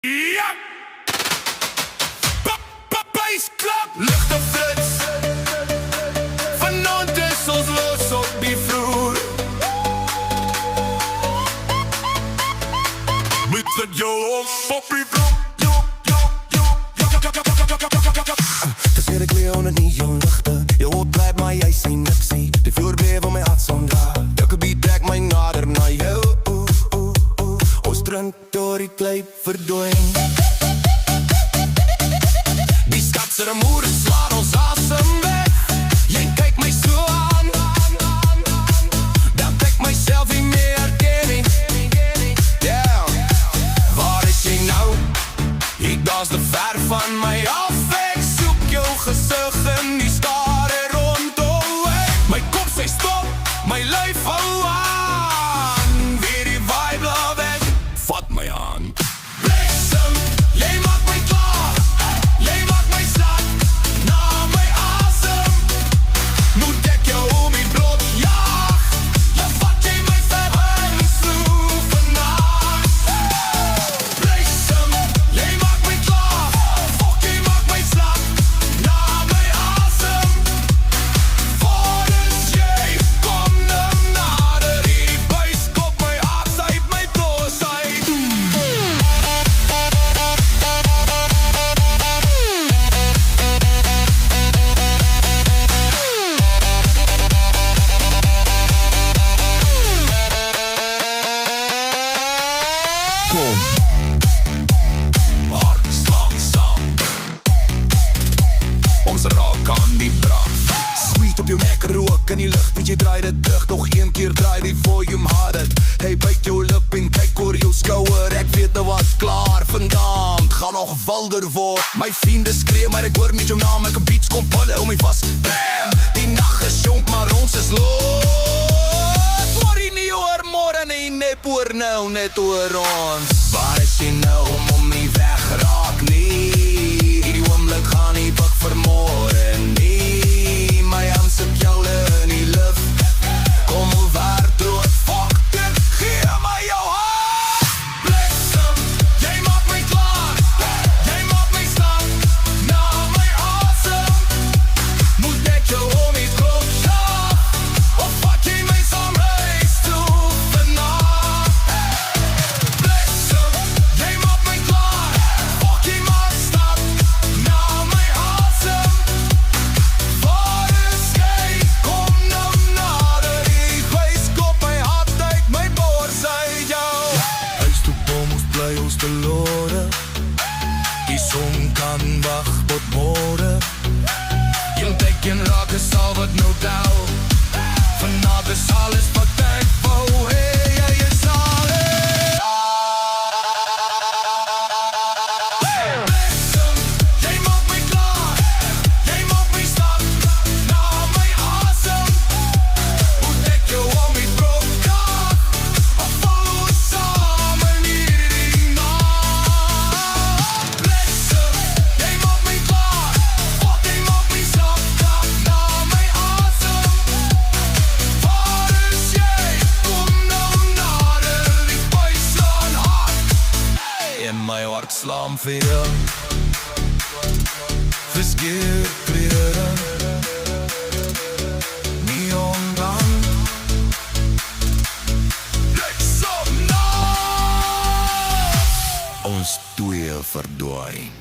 Ja! Bassklap, lucht op flits. Vanavond is ons los op die vloer. Met het jou op die vloer. Te ser ek leer onder die jou lichte. Jou hoort blijf maar jy sê niksie. Die vloer bleef om my hart sonder. Elke beat trek my nader na jou. Ons drink door die klei verdwijn. Die stadse remoere slaan ons asem weg. Jy kyk my so aan. Dan trek myself nie meer herkenning. Yeah. Waar is jy nou? Ek dans te ver van my af. Ek soek jou gesig in die stare rondom. My kop sê stop, my lyf hou aan. Weer die vibe love en vat my aan. Bliksem, jy maak my klaar. Jy maak my slag na my asem. Moet ek jou om die blok jaag. Dan vat jy my ver en sloef vannacht. Bliksem, jy maak my klaar. Fok, jy maak my slag na my asem. Waar is jy? Kom nou nader. Die buis kop my hart uit my blos uit. Kom, Hartslag saam. Ons raak aan die brand. sweet op jou nek, rook in die lucht. Weet jy draai dit terug, nog een keer draai die volume harder. Hey, byt jou lip en kyk oor jou skouer. Ek weet nou wat klaar vandaan. Gaan nog wilder word. My vriende skree, maar ek hoor met jou naam. Ek een beats kom pulle om my vast. Bam, die nacht is jonk, maar ons is los. Morrie nie oor morgen nie, nep oor nou, net oor ons. Waar is jy nou, om nie wegraak nie. Die oomlik gaan nie buk vermoorde nie. My hand sit jou in die lucht. Kom hoe waar dood, fuck dit, gee my jou hand. Bliksem, jy maak my klaar. Jy maak my slag na my asem. Moet ek jou om die klok jaag. Of vat jy my saam huis toe vannacht. Bliksem, jy maak my klaar. Fok, jy maak slag na my asem. Waar is jy? Kom nou nader. Die buis kop my hart uit my bors uit jou. Huis toe kom ons bly ons verlore. Die son kan wag tot môre. Een teken raak is al wat nou tel. Vanavond is alles wat ek wou. Hey, jy is alles. Bliksem, jy maak my klaar. Jy maak my slag na my asem. Moet ek jou om die brok jaag. Of val ons saam in hierdie nacht. Bliksem, jy maak my klaar. Fok, jy maak my slag na my asem. Waar is jy? Kom nou nader. Die buis slaan hard. En my hart slaan vir jou. Verskeur klere. Neon dan. Bliksem nacht. Ons twee verdwyn.